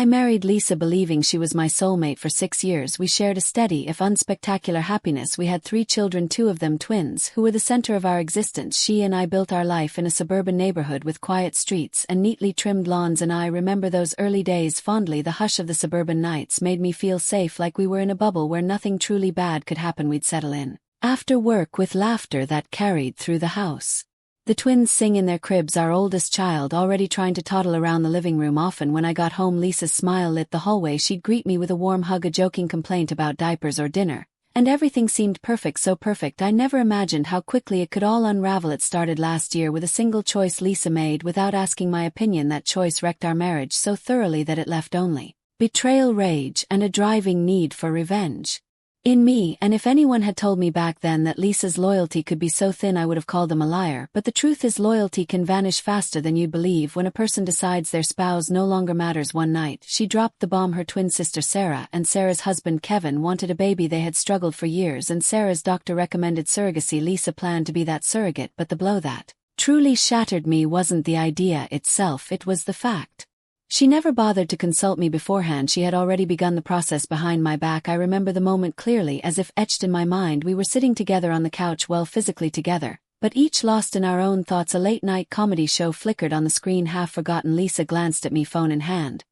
I married Lisa believing she was my soulmate for 6 years. We shared a steady, if unspectacular, happiness. We had 3 children, 2 of them twins, who were the center of our existence. She and I built our life in a suburban neighborhood with quiet streets and neatly trimmed lawns, and I remember those early days fondly. The hush of the suburban nights made me feel safe, like we were in a bubble where nothing truly bad could happen. We'd settle in after work with laughter that carried through the house. The twins sing in their cribs, our oldest child already trying to toddle around the living room. Often when I got home, Lisa's smile lit the hallway. She'd greet me with a warm hug, a joking complaint about diapers or dinner, and everything seemed perfect, so perfect I never imagined how quickly it could all unravel. It started last year with a single choice Lisa made without asking my opinion. That choice wrecked our marriage so thoroughly that it left only betrayal, rage, and a driving need for revenge in me. And if anyone had told me back then that Lisa's loyalty could be so thin, I would have called them a liar. But the truth is, loyalty can vanish faster than you believe. When a person decides their spouse no longer matters. One night, she dropped the bomb. Her twin sister Sarah and Sarah's husband Kevin wanted a baby. They had struggled for years, and Sarah's doctor recommended surrogacy. Lisa planned to be that surrogate, but the blow that truly shattered me wasn't the idea itself, it was the fact. She never bothered to consult me beforehand. She had already begun the process behind my back. I remember the moment clearly, as if etched in my mind. We were sitting together on the couch, well, physically together, but each lost in our own thoughts. A late-night comedy show flickered on the screen, half forgotten. Lisa glanced at me, phone in hand,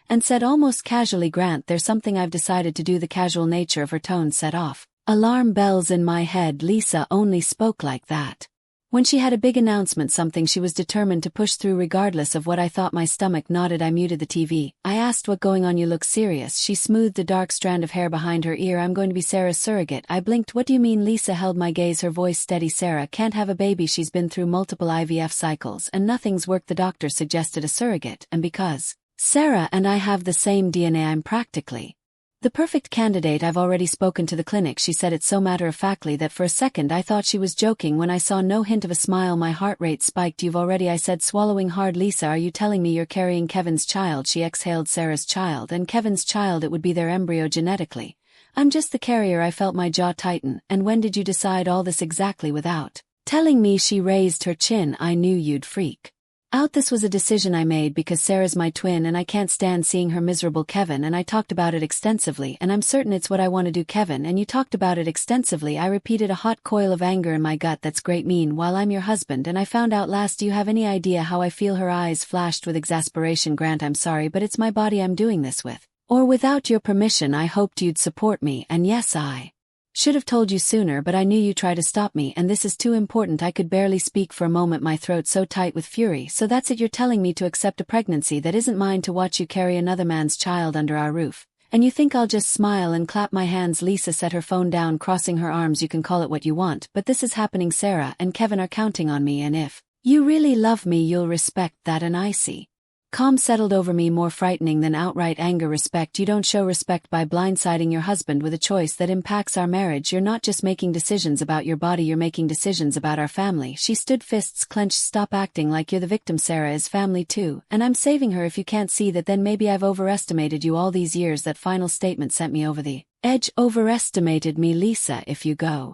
and said almost casually, "Grant, there's something I've decided to do." The casual nature of her tone set off alarm bells in my head. Lisa only spoke like that when she had a big announcement, something she was determined to push through regardless of what I thought. My stomach nodded. I muted the TV. I asked, "What going on? You look serious." She smoothed a dark strand of hair behind her ear. "I'm going to be Sarah's surrogate." I blinked. "What do you mean?" Lisa held my gaze, her voice steady. "Sarah can't have a baby. She's been through multiple IVF cycles and nothing's worked. The doctor suggested a surrogate, and because Sarah and I have the same DNA, I'm practically the perfect candidate. I've already spoken to the clinic." She said it so matter-of-factly that for a second I thought she was joking. When I saw no hint of a smile, my heart rate spiked. "You've already," I said, swallowing hard. "Lisa, are you telling me you're carrying Kevin's child?" She exhaled. "Sarah's child and Kevin's child. It would be their embryo genetically. I'm just the carrier." I felt my jaw tighten. "And when did you decide all this exactly?" Without telling me, she raised her chin. "I knew you'd freak out. This was a decision I made because Sarah's my twin and I can't stand seeing her miserable. Kevin and I talked about it extensively, and I'm certain it's what I want to do." "Kevin and you talked about it extensively," I repeated, a hot coil of anger in my gut. "That's great. Meanwhile, I'm your husband and I found out last. Do you have any idea how I feel?" Her eyes flashed with exasperation. "Grant, I'm sorry, but it's my body I'm doing this with. Or without your permission. I hoped you'd support me, and yes, I should have told you sooner, but I knew you'd try to stop me, and this is too important." I could barely speak for a moment, my throat so tight with fury. "So that's it, you're telling me to accept a pregnancy that isn't mine, to watch you carry another man's child under our roof, and you think I'll just smile and clap my hands?" Lisa set her phone down, crossing her arms. "You can call it what you want, but this is happening. Sarah and Kevin are counting on me, and if you really love me, you'll respect that." An icy calm settled over me, more frightening than outright anger. "Respect? You don't show respect by blindsiding your husband with a choice that impacts our marriage. You're not just making decisions about your body, you're making decisions about our family." She stood, fists clenched. "Stop acting like you're the victim. Sarah is family too, and I'm saving her. If you can't see that, then maybe I've overestimated you all these years." That final statement sent me over the edge. "Overestimated me, Lisa? If you go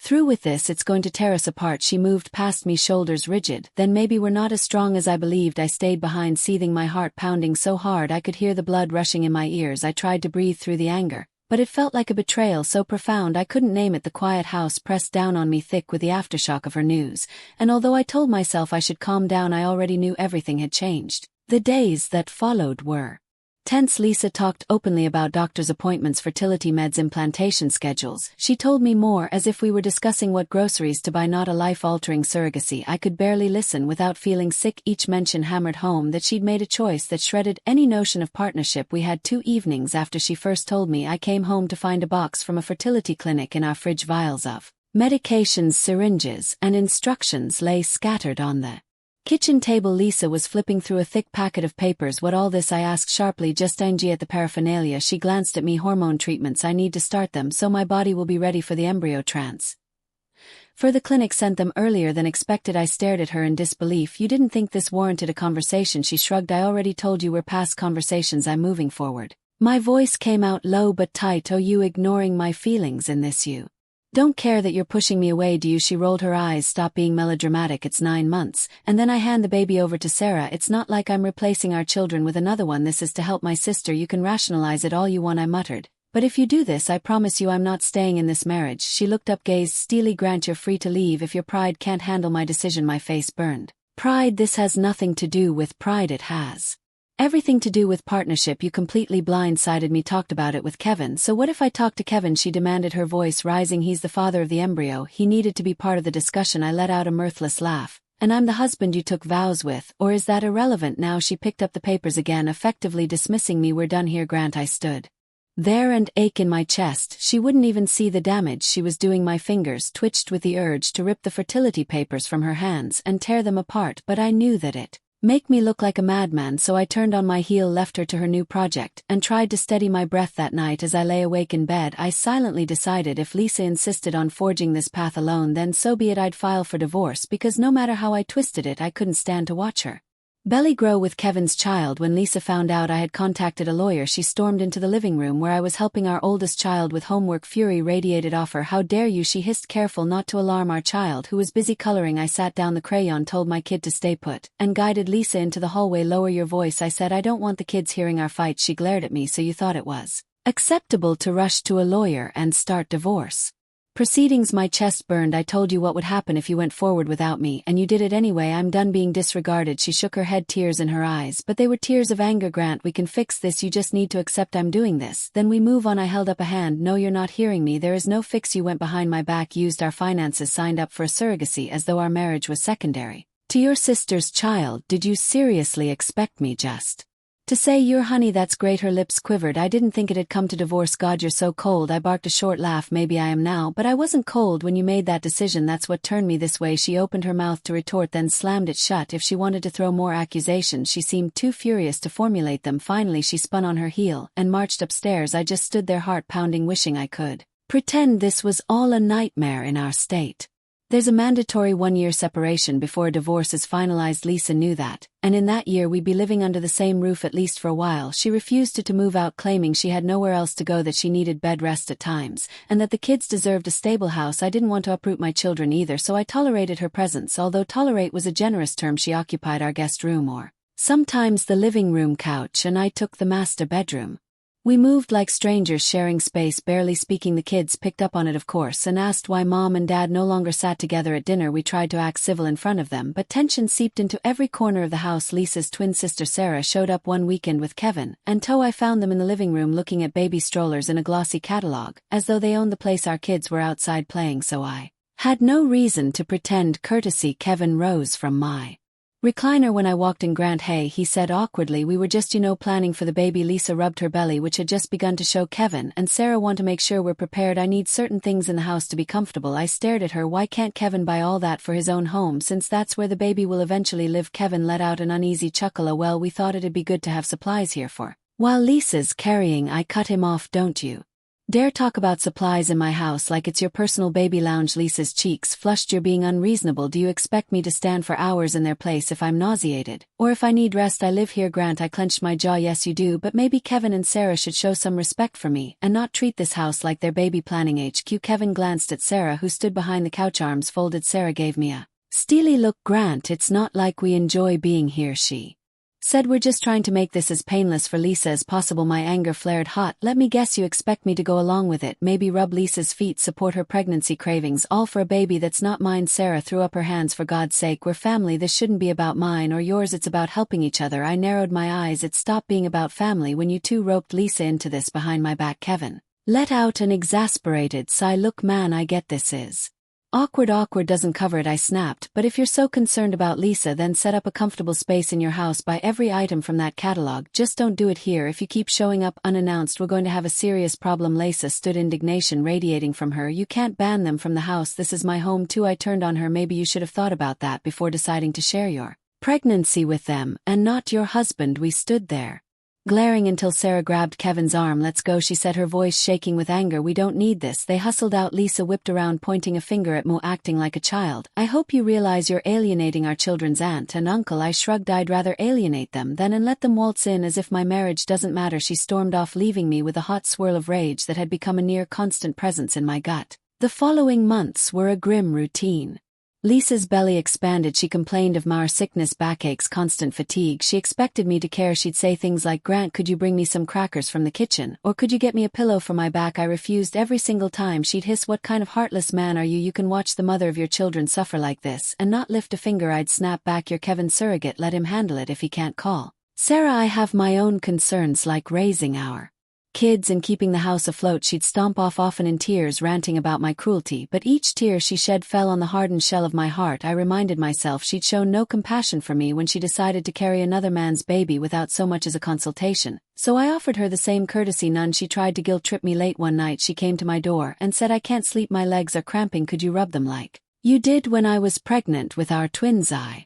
through with this, it's going to tear us apart." She moved past me, shoulders rigid. "Then maybe we're not as strong as I believed." I stayed behind, seething, my heart pounding so hard I could hear the blood rushing in my ears. I tried to breathe through the anger, but it felt like a betrayal so profound I couldn't name it. The quiet house pressed down on me thick with the aftershock of her news, and although I told myself I should calm down, I already knew everything had changed. The days that followed were tense. Lisa talked openly about doctor's appointments, fertility meds, implantation schedules. She told me more as if we were discussing what groceries to buy, not a life-altering surrogacy. I could barely listen without feeling sick. Each mention hammered home that she'd made a choice that shredded any notion of partnership. We had 2 evenings after she first told me. I came home to find a box from a fertility clinic in our fridge. Vials of medications, syringes, and instructions lay scattered on the kitchen table. Lisa was flipping through a thick packet of papers. "What all this?" I asked sharply. "Just ING at the paraphernalia." She glanced at me. "Hormone treatments. I need to start them so my body will be ready for the embryo transfer. The clinic sent them earlier than expected." I stared at her in disbelief. "You didn't think this warranted a conversation?" She shrugged. "I already told you we're past conversations. I'm moving forward." My voice came out low but tight. "Oh, you ignoring my feelings in this? You Don't care that you're pushing me away, do you? She rolled her eyes. Stop being melodramatic, it's 9 months, and then I hand the baby over to Sarah. It's not like I'm replacing our children with another one. This is to help my sister. You can rationalize it all you want, I muttered. But if you do this, I promise you I'm not staying in this marriage. She looked up, gazed steely. Grant, you're free to leave if your pride can't handle my decision. My face burned. Pride? This has nothing to do with pride. It has everything to do with partnership. You completely blindsided me. Talked about it with Kevin. So what if I talk to Kevin? She demanded, her voice rising. He's the father of the embryo. He needed to be part of the discussion. I let out a mirthless laugh. And I'm the husband you took vows with, or is that irrelevant now? She picked up the papers again, effectively dismissing me. We're done here, Grant. I stood there, and ache in my chest. She wouldn't even see the damage she was doing. My fingers twitched with the urge to rip the fertility papers from her hands and tear them apart, but I knew that it make me look like a madman, so I turned on my heel, left her to her new project, and tried to steady my breath. That night as I lay awake in bed, I silently decided if Lisa insisted on forging this path alone, then so be it. I'd file for divorce, because no matter how I twisted it, I couldn't stand to watch her belly grow with Kevin's child. When Lisa found out I had contacted a lawyer, she stormed into the living room where I was helping our oldest child with homework. Fury radiated off her. How dare you? She hissed, careful not to alarm our child, who was busy coloring. I sat down the crayon, told my kid to stay put, and guided Lisa into the hallway. Lower your voice, I said. I don't want the kids hearing our fight. She glared at me. So you thought it was acceptable to rush to a lawyer and start divorce proceedings? My chest burned. I told you what would happen if you went forward without me, and you did it anyway. I'm done being disregarded. She shook her head, tears in her eyes, but they were tears of anger. Grant, we can fix this. You just need to accept I'm doing this. Then we move on. I held up a hand. No, you're not hearing me. There is no fix. You went behind my back, used our finances, signed up for a surrogacy as though our marriage was secondary to your sister's child. Did you seriously expect me just to say your honey? That's great. Her lips quivered. I didn't think it'd come to divorce. God, you're so cold. I barked a short laugh. Maybe I am now, but I wasn't cold when you made that decision. That's what turned me this way. She opened her mouth to retort, then slammed it shut. If she wanted to throw more accusations, she seemed too furious to formulate them. Finally, she spun on her heel and marched upstairs. I just stood there, heart pounding, wishing I could pretend this was all a nightmare. In our state, there's a mandatory 1-year separation before a divorce is finalized. Lisa knew that, and in that year we'd be living under the same roof at least for a while. She refused to move out, claiming she had nowhere else to go, that she needed bed rest at times, and that the kids deserved a stable house. I didn't want to uproot my children either, so I tolerated her presence. Although tolerate was a generous term, she occupied our guest room, or sometimes the living room couch, and I took the master bedroom. We moved like strangers, sharing space, barely speaking. The kids picked up on it, of course, and asked why Mom and Dad no longer sat together at dinner. We tried to act civil in front of them, but tension seeped into every corner of the house. Lisa's twin sister Sarah showed up one weekend with Kevin and Toe. I found them in the living room looking at baby strollers in a glossy catalog, as though they owned the place. Our kids were outside playing, so I had no reason to pretend courtesy. Kevin rose from my recliner when I walked in. Grant, hey, he said awkwardly. We were just, planning for the baby. Lisa rubbed her belly, which had just begun to show. Kevin and Sarah want to make sure we're prepared. I need certain things in the house to be comfortable. I stared at her. Why can't Kevin buy all that for his own home, since that's where the baby will eventually live? Kevin let out an uneasy chuckle. Oh, well, we thought it'd be good to have supplies here for while Lisa's carrying. I cut him off. Don't you dare talk about supplies in my house like it's your personal baby lounge. Lisa's cheeks flushed. You're being unreasonable. Do you expect me to stand for hours in their place if I'm nauseated, or if I need rest? I live here, Grant. I clenched my jaw. Yes you do, but maybe Kevin and Sarah should show some respect for me and not treat this house like their baby planning HQ. Kevin glanced at Sarah, who stood behind the couch, arms folded. Sarah gave me a steely look. Grant, it's not like we enjoy being here, she said. We're just trying to make this as painless for Lisa as possible. My anger flared hot. Let me guess, you expect me to go along with it? Maybe rub Lisa's feet, support her pregnancy cravings, all for a baby that's not mine? Sarah threw up her hands. For God's sake, we're family. This shouldn't be about mine or yours. It's about helping each other. I narrowed my eyes. It stopped being about family when you two roped Lisa into this behind my back. Kevin let out an exasperated sigh. Look, man, I get this is awkward. Awkward doesn't cover it, I snapped, but if you're so concerned about Lisa, then set up a comfortable space in your house. Buy every item from that catalog. Just don't do it here. If you keep showing up unannounced, we're going to have a serious problem. Lisa stood, indignation radiating from her. You can't ban them from the house. This is my home too. I turned on her. Maybe you should have thought about that before deciding to share your pregnancy with them, and not your husband. We stood there glaring until Sarah grabbed Kevin's arm. Let's go, she said, her voice shaking with anger. We don't need this. They hustled out. Lisa whipped around, pointing a finger at Mo, acting like a child. I hope you realize you're alienating our children's aunt and uncle. I shrugged. I'd rather alienate them than and let them waltz in as if my marriage doesn't matter. She stormed off, leaving me with a hot swirl of rage that had become a near constant presence in my gut. The following months were a grim routine. Lisa's belly expanded. She complained of mar sickness, backaches, constant fatigue. She expected me to care. She'd say things like, "Grant, could you bring me some crackers from the kitchen? Or could you get me a pillow for my back?" I refused every single time. She'd hiss, "What kind of heartless man are you? You can watch the mother of your children suffer like this and not lift a finger." I'd snap back, "You're Kevin's surrogate. Let him handle it if he can't call Sarah. I have my own concerns like raising our kids and keeping the house afloat." She'd stomp off, often in tears, ranting about my cruelty, but each tear she shed fell on the hardened shell of my heart. I reminded myself she'd shown no compassion for me when she decided to carry another man's baby without so much as a consultation, so I offered her the same courtesy. None. She tried to guilt-trip me. Late one night she came to my door and said, "I can't sleep, my legs are cramping. Could you rub them like you did when I was pregnant with our twins?" I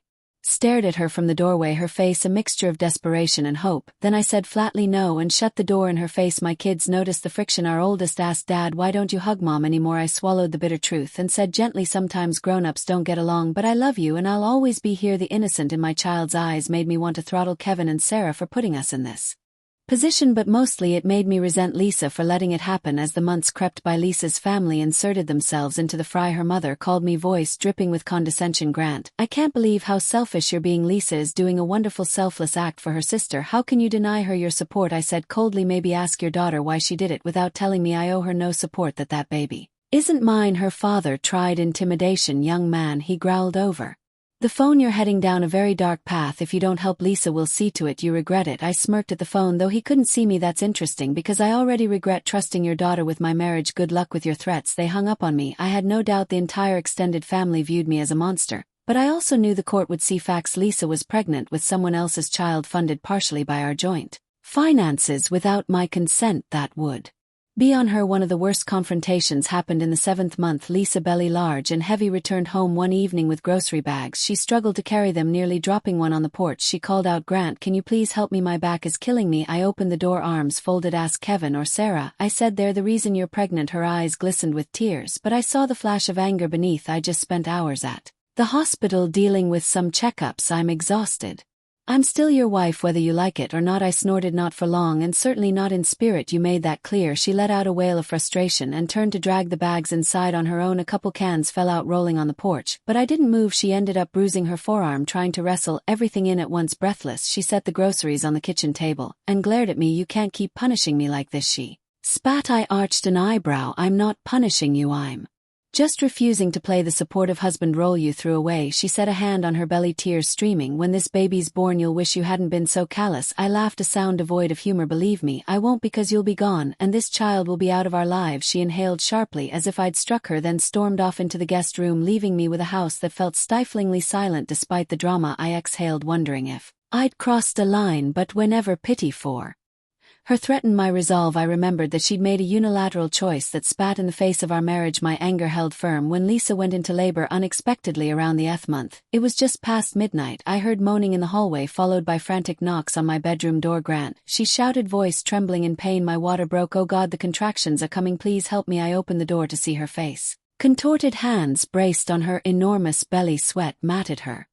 stared at her from the doorway, her face a mixture of desperation and hope. Then I said flatly no and shut the door in her face. My kids noticed the friction. Our oldest asked, "Dad, why don't you hug Mom anymore?" I swallowed the bitter truth and said gently, "Sometimes grown-ups don't get along, but I love you and I'll always be here." The innocent in my child's eyes made me want to throttle Kevin and Sarah for putting us in this position, but mostly it made me resent Lisa for letting it happen. As the months crept by, Lisa's family inserted themselves into the fray. Her mother called me, voice dripping with condescension, "Grant, I can't believe how selfish you're being. Lisa is doing a wonderful selfless act for her sister. How can you deny her your support?" I said coldly, "Maybe ask your daughter why she did it without telling me. I owe her no support. That baby isn't mine." Her father tried intimidation. "Young man," he growled over the phone, "you're heading down a very dark path. If you don't help Lisa, we'll see to it you regret it." I smirked at the phone, though he couldn't see me. "That's interesting, because I already regret trusting your daughter with my marriage. Good luck with your threats." They hung up on me. I had no doubt the entire extended family viewed me as a monster, but I also knew the court would see facts. Lisa was pregnant with someone else's child, funded partially by our joint finances without my consent. That would be on her. One of the worst confrontations happened in the 7th month. Lisa, belly large and heavy, returned home one evening with grocery bags. She struggled to carry them, nearly dropping one on the porch. She called out, "Grant, can you please help me? My back is killing me." I opened the door, arms folded. "Ask Kevin or Sarah," I said. "They're the reason you're pregnant." Her eyes glistened with tears, but I saw the flash of anger beneath. "I just spent hours at the hospital dealing with some checkups. I'm exhausted." "I'm still your wife whether you like it or not," I snorted. "Not for long, and certainly not in spirit. You made that clear." She let out a wail of frustration and turned to drag the bags inside on her own. A couple cans fell out rolling on the porch, but I didn't move. She ended up bruising her forearm trying to wrestle everything in at once. Breathless, she set the groceries on the kitchen table and glared at me. "You can't keep punishing me like this," she spat. I arched an eyebrow. "I'm not punishing you, I'm just refusing to play the supportive husband role you threw away." She set a hand on her belly, tears streaming. "When this baby's born, you'll wish you hadn't been so callous." I laughed, a sound devoid of humor. "Believe me, I won't, because you'll be gone, and this child will be out of our lives." She inhaled sharply as if I'd struck her, then stormed off into the guest room, leaving me with a house that felt stiflingly silent despite the drama. I exhaled, wondering if I'd crossed a line, but whenever pity for her threatened my resolve, I remembered that she'd made a unilateral choice that spat in the face of our marriage. My anger held firm when Lisa went into labor unexpectedly around the 8th month. It was just past midnight. I heard moaning in the hallway, followed by frantic knocks on my bedroom door. "Grant," she shouted, voice trembling in pain. My water broke. "Oh God, the contractions are coming. Please help me." I opened the door to see her face. Contorted hands braced on her enormous belly. Sweat matted her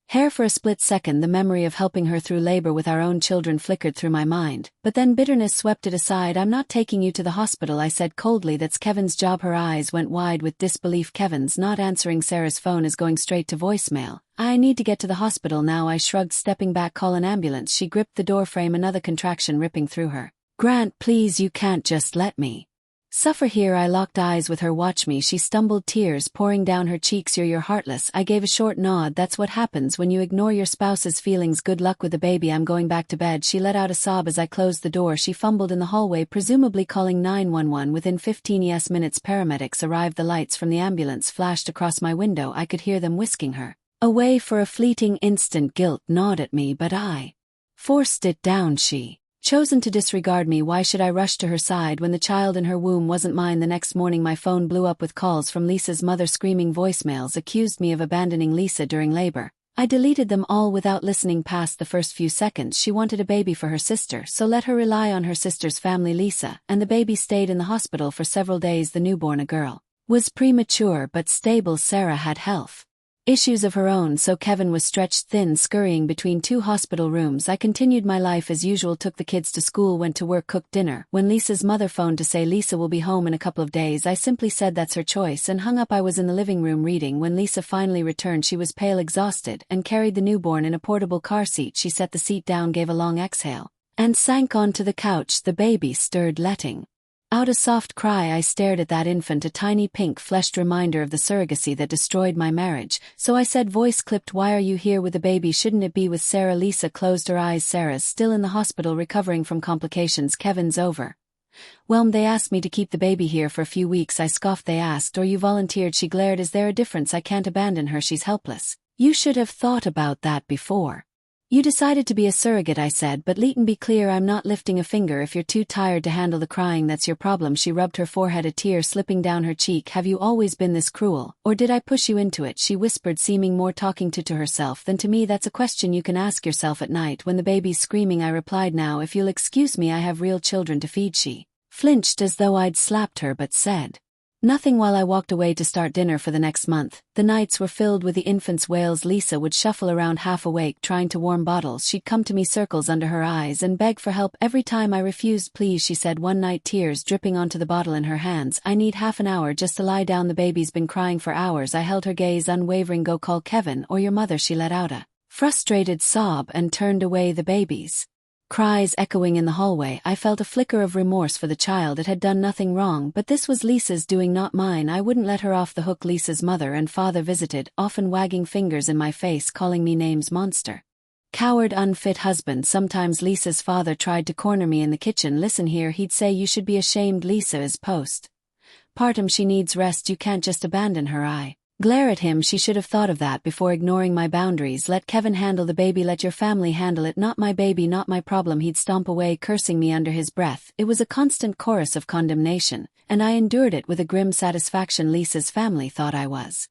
hair. For a split second, the memory of helping her through labor with our own children flickered through my mind, but then bitterness swept it aside. "I'm not taking you to the hospital," I said coldly. "That's Kevin's job." Her eyes went wide with disbelief. "Kevin's not answering. Sarah's phone is going straight to voicemail. I need to get to the hospital now." I shrugged, stepping back. "Call an ambulance." She gripped the doorframe, another contraction ripping through her. "Grant, please, you can't just let me suffer here." I locked eyes with her. "Watch me." She stumbled, tears pouring down her cheeks. You're heartless." I gave a short nod. "That's what happens when you ignore your spouse's feelings. Good luck with the baby. I'm going back to bed." She let out a sob as I closed the door. She fumbled in the hallway, presumably calling 911. Within 15 minutes, paramedics arrived. The lights from the ambulance flashed across my window. I could hear them whisking her away. For a fleeting instant, guilt gnawed at me, but I forced it down. She chosen to disregard me. Why should I rush to her side when the child in her womb wasn't mine? The next morning my phone blew up with calls from Lisa's mother. Screaming voicemails accused me of abandoning Lisa during labor. I deleted them all without listening past the first few seconds. She wanted a baby for her sister, so let her rely on her sister's family, Lisa, and the baby stayed in the hospital for several days. The newborn, a girl, was premature but stable. Sarah had health issues of her own, so Kevin was stretched thin, scurrying between 2 hospital rooms. I continued my life as usual, took the kids to school, went to work, cooked dinner. When Lisa's mother phoned to say Lisa will be home in a couple of days, I simply said that's her choice and hung up. I was in the living room reading. When Lisa finally returned, she was pale, exhausted, and carried the newborn in a portable car seat. She set the seat down, gave a long exhale, and sank onto the couch. The baby stirred, letting out a soft cry. I stared at that infant, a tiny pink-fleshed reminder of the surrogacy that destroyed my marriage. So I said, voice clipped, why are you here with the baby? Shouldn't it be with Sarah? Lisa closed her eyes. Sarah's still in the hospital recovering from complications. Kevin's over. Well, they asked me to keep the baby here for a few weeks. I scoffed. They asked, or you volunteered? She glared. Is there a difference? I can't abandon her. She's helpless. You should have thought about that before you decided to be a surrogate, I said, but Leighton, be clear, I'm not lifting a finger. If you're too tired to handle the crying, that's your problem. She rubbed her forehead, a tear slipping down her cheek. Have you always been this cruel, or did I push you into it? She whispered, seeming more talking to herself than to me. That's a question you can ask yourself at night when the baby's screaming. I replied, now if you'll excuse me, I have real children to feed. She flinched as though I'd slapped her, but said nothing while I walked away to start dinner for the next month. The nights were filled with the infant's wails. Lisa would shuffle around half awake trying to warm bottles. She'd come to me, circles under her eyes, and beg for help. Every time I refused. Please, she said one night, tears dripping onto the bottle in her hands. I need half an hour just to lie down. The baby's been crying for hours. I held her gaze unwavering. Go call Kevin or your mother. She let out a frustrated sob and turned away. The baby's cries echoing in the hallway. I felt a flicker of remorse for the child. It had done nothing wrong, but this was Lisa's doing, not mine. I wouldn't let her off the hook. Lisa's mother and father visited, often wagging fingers in my face, calling me names: monster, coward, unfit husband. Sometimes Lisa's father tried to corner me in the kitchen. Listen here, he'd say, you should be ashamed. Lisa is postpartum. She needs rest. You can't just abandon her. I glare at him. She should have thought of that before ignoring my boundaries. Let Kevin handle the baby. Let your family handle it. Not my baby, not my problem. He'd stomp away, cursing me under his breath. It was a constant chorus of condemnation, and I endured it with a grim satisfaction. Lisa's family thought I was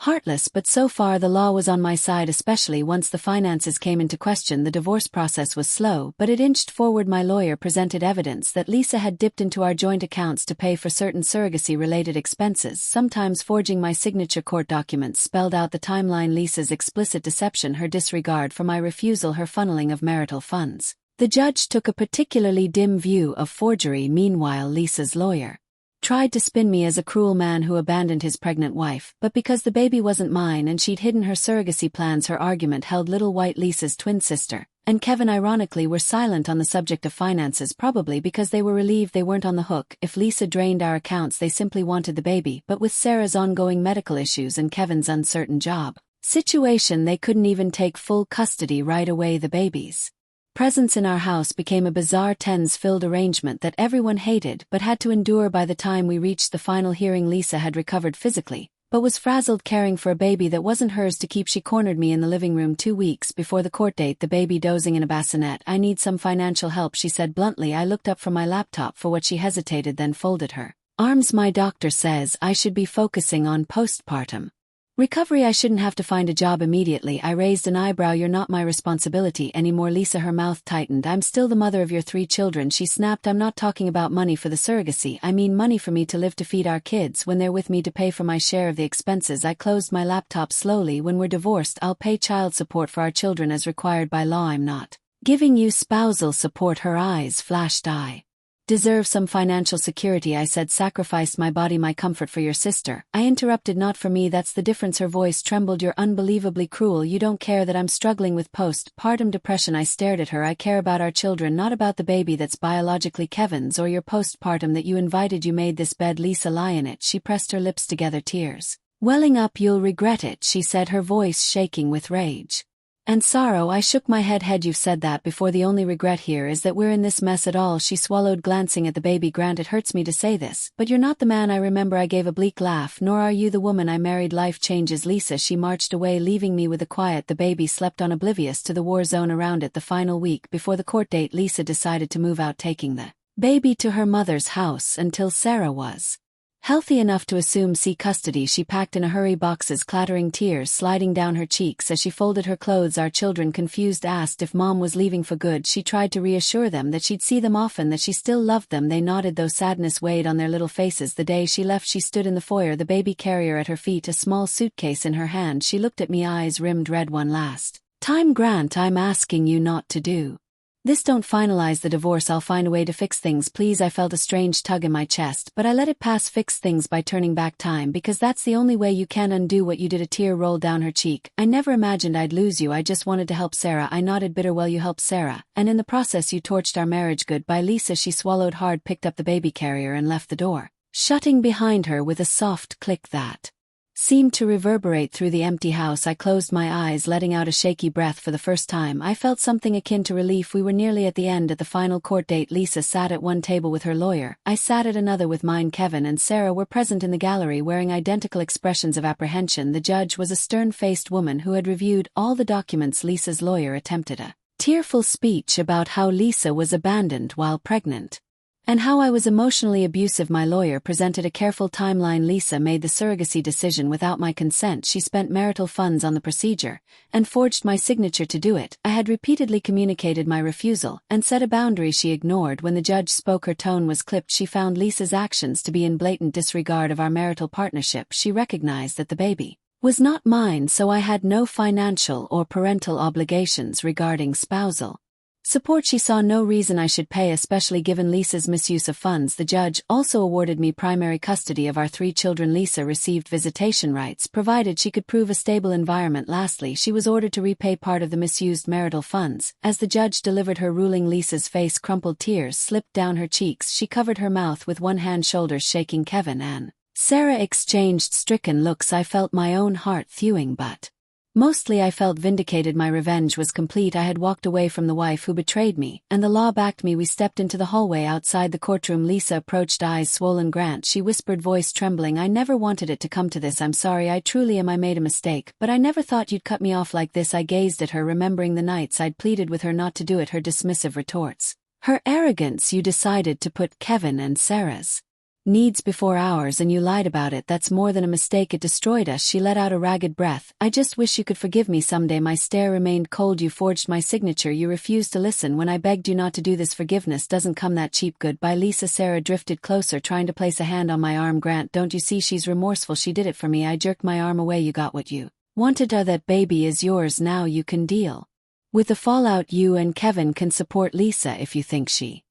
heartless, but so far the law was on my side, especially once the finances came into question. The divorce process was slow, but it inched forward. My lawyer presented evidence that Lisa had dipped into our joint accounts to pay for certain surrogacy-related expenses, sometimes forging my signature. Court documents spelled out the timeline: Lisa's explicit deception, her disregard for my refusal, her funneling of marital funds. The judge took a particularly dim view of forgery. Meanwhile, Lisa's lawyer tried to spin me as a cruel man who abandoned his pregnant wife, but because the baby wasn't mine and she'd hidden her surrogacy plans, her argument held. Little White, Lisa's twin sister, and Kevin, ironically, were silent on the subject of finances, probably because they were relieved they weren't on the hook. If Lisa drained our accounts, they simply wanted the baby, but with Sarah's ongoing medical issues and Kevin's uncertain job situation, they couldn't even take full custody right away. The baby's presence in our house became a bizarre, tense-filled arrangement that everyone hated but had to endure. By the time we reached the final hearing, Lisa had recovered physically, but was frazzled caring for a baby that wasn't hers to keep. She cornered me in the living room 2 weeks before the court date, the baby dozing in a bassinet. I need some financial help, she said bluntly. I looked up from my laptop for what she hesitated, then folded her arms. My doctor says I should be focusing on postpartum recovery. I shouldn't have to find a job immediately. I raised an eyebrow. You're not my responsibility anymore, Lisa. Her mouth tightened. I'm still the mother of your 3 children, she snapped. I'm not talking about money for the surrogacy. I mean money for me to live, to feed our kids when they're with me, to pay for my share of the expenses. I closed my laptop slowly. When we're divorced, I'll pay child support for our children as required by law. I'm not giving you spousal support. Her eyes flashed. I deserve some financial security, I said. Sacrificed my body, my comfort for your sister. I interrupted. Not for me, that's the difference. Her voice trembled. You're unbelievably cruel. You don't care that I'm struggling with postpartum depression. I stared at her. I care about our children, not about the baby that's biologically Kevin's or your postpartum that you invited. You made this bed, Lisa, lie in it. She pressed her lips together, tears welling up. You'll regret it, she said, her voice shaking with rage and sorrow. I shook my head. You've said that before. The only regret here is that we're in this mess at all. She swallowed, glancing at the baby. Grant, it hurts me to say this, but you're not the man I remember. I gave a bleak laugh. Nor are you the woman I married. Life changes, Lisa. She marched away, leaving me with a quiet. The baby slept on, oblivious to the war zone around it. The final week before the court date, Lisa decided to move out, taking the baby to her mother's house until Sarah was Healthy enough to assume C custody, she packed in a hurry, boxes clattering, tears sliding down her cheeks as she folded her clothes. Our children, confused, asked if Mom was leaving for good. She tried to reassure them that she'd see them often, that she still loved them. They nodded, though sadness weighed on their little faces. The day she left, she stood in the foyer, the baby carrier at her feet, a small suitcase in her hand. She looked at me, eyes rimmed red. One last time, Grant, I'm asking you not to do this. Don't finalize the divorce. I'll find a way to fix things, please. I felt a strange tug in my chest, but I let it pass. Fix things by turning back time, because that's the only way you can undo what you did. A tear rolled down her cheek. I never imagined I'd lose you. I just wanted to help Sarah. I nodded, bitter. Well, you helped Sarah, and in the process you torched our marriage. Goodbye, Lisa. She swallowed hard, picked up the baby carrier and left the door, shutting behind her with a soft click that seemed to reverberate through the empty house. I closed my eyes, letting out a shaky breath. For the first time, I felt something akin to relief. We were nearly at the end, at the final court date. Lisa sat at one table with her lawyer. I sat at another with mine. Kevin and Sarah were present in the gallery, wearing identical expressions of apprehension. The judge was a stern-faced woman who had reviewed all the documents. Lisa's lawyer attempted a tearful speech about how Lisa was abandoned while pregnant, and how I was emotionally abusive. My lawyer presented a careful timeline. Lisa made the surrogacy decision without my consent. She spent marital funds on the procedure, and forged my signature to do it. I had repeatedly communicated my refusal, and set a boundary she ignored. When the judge spoke, her tone was clipped. She found Lisa's actions to be in blatant disregard of our marital partnership. She recognized that the baby was not mine, so I had no financial or parental obligations regarding spousal support. She saw no reason I should pay, especially given Lisa's misuse of funds. The judge also awarded me primary custody of our 3 children. Lisa received visitation rights, provided she could prove a stable environment. Lastly, she was ordered to repay part of the misused marital funds. As the judge delivered her ruling, Lisa's face crumpled, tears slipped down her cheeks. She covered her mouth with one hand, shoulders shaking. Kevin and Sarah exchanged stricken looks. I felt my own heart thawing, but mostly I felt vindicated. My revenge was complete. I had walked away from the wife who betrayed me, and the law backed me. We stepped into the hallway outside the courtroom. Lisa approached, eyes swollen. Grant, she whispered, voice trembling, I never wanted it to come to this. I'm sorry, I truly am. I made a mistake, but I never thought you'd cut me off like this. I gazed at her, remembering the nights I'd pleaded with her not to do it, her dismissive retorts, her arrogance. You decided to put Kevin and Sarah's needs before ours, and you lied about it. That's more than a mistake, it destroyed us. She let out a ragged breath. I just wish you could forgive me someday. My stare remained cold. You forged my signature. You refused to listen when I begged you not to do this. Forgiveness doesn't come that cheap. Goodbye, Lisa. Sarah drifted closer, trying to place a hand on my arm. Grant, don't you see she's remorseful? She did it for me. I jerked my arm away. You got what you wanted. That baby is yours now. You can deal with the fallout. You and Kevin can support Lisa if you think she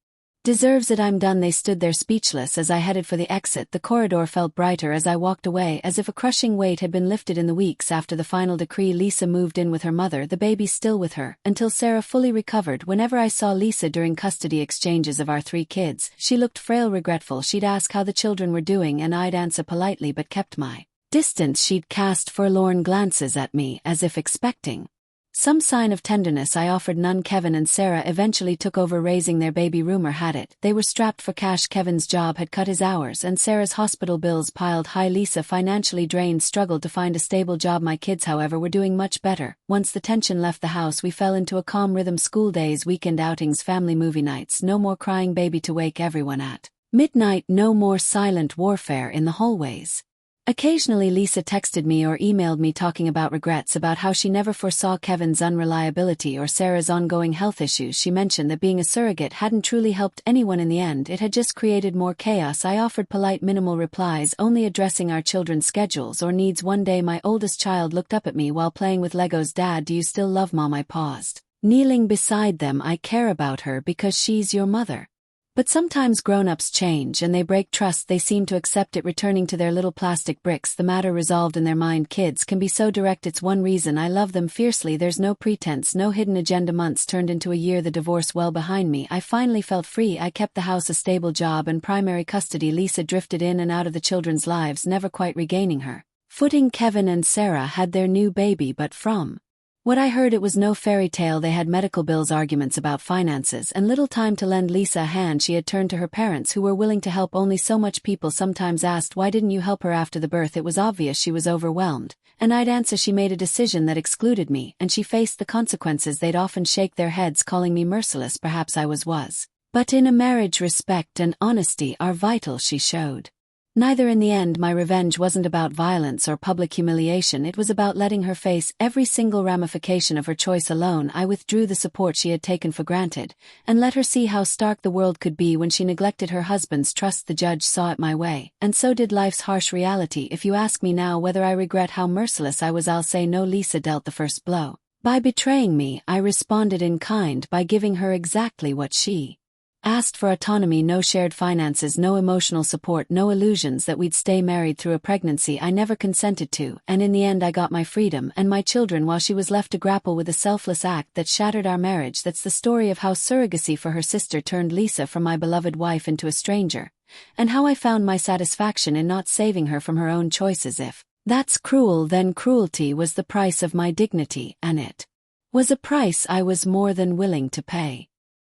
deserves it. I'm done. They stood there speechless as I headed for the exit. The corridor felt brighter as I walked away, as if a crushing weight had been lifted. In the weeks after the final decree, Lisa moved in with her mother, the baby still with her, until Sarah fully recovered. Whenever I saw Lisa during custody exchanges of our 3 kids, she looked frail, regretful. She'd ask how the children were doing, and I'd answer politely but kept my distance. She'd cast forlorn glances at me, as if expecting some sign of tenderness. I offered none. Kevin and Sarah eventually took over raising their baby. Rumor had it they were strapped for cash. Kevin's job had cut his hours, and Sarah's hospital bills piled high. Lisa, financially drained, struggled to find a stable job. My kids, however, were doing much better. Once the tension left the house, we fell into a calm rhythm. School days, weekend outings, family movie nights. No more crying baby to wake everyone at midnight. No more silent warfare in the hallways. Occasionally Lisa texted me or emailed me talking about regrets, about how she never foresaw Kevin's unreliability or Sarah's ongoing health issues. She mentioned that being a surrogate hadn't truly helped anyone in the end, it had just created more chaos. I offered polite, minimal replies, only addressing our children's schedules or needs. One day my oldest child looked up at me while playing with Legos. Dad, do you still love Mom? I paused, kneeling beside them. I care about her because she's your mother. But sometimes grown-ups change and they break trust. They seem to accept it, returning to their little plastic bricks, the matter resolved in their mind. Kids can be so direct. It's one reason I love them fiercely. There's no pretense, no hidden agenda. Months turned into a year, the divorce well behind me. I finally felt free. I kept the house, a stable job, and primary custody. Lisa drifted in and out of the children's lives, never quite regaining her footing. Kevin and Sarah had their new baby, but from what I heard, it was no fairy tale. They had medical bills, arguments about finances, and little time to lend Lisa a hand. She had turned to her parents, who were willing to help only so much. People sometimes asked, why didn't you help her after the birth? It was obvious she was overwhelmed, and I'd answer, she made a decision that excluded me, and she faced the consequences. They'd often shake their heads, calling me merciless. Perhaps I was. But in a marriage, respect and honesty are vital, she showed. Neither in the end. My revenge wasn't about violence or public humiliation, it was about letting her face every single ramification of her choice alone. I withdrew the support she had taken for granted, and let her see how stark the world could be when she neglected her husband's trust. The judge saw it my way, and so did life's harsh reality. If you ask me now whether I regret how merciless I was, I'll say no. Lisa dealt the first blow. By betraying me, I responded in kind by giving her exactly what she asked for: autonomy, no shared finances, no emotional support, no illusions that we'd stay married through a pregnancy I never consented to. And in the end I got my freedom and my children while she was left to grapple with a selfless act that shattered our marriage. That's the story of how surrogacy for her sister turned Lisa from my beloved wife into a stranger, and how I found my satisfaction in not saving her from her own choices. If that's cruel, then cruelty was the price of my dignity, and it was a price I was more than willing to pay.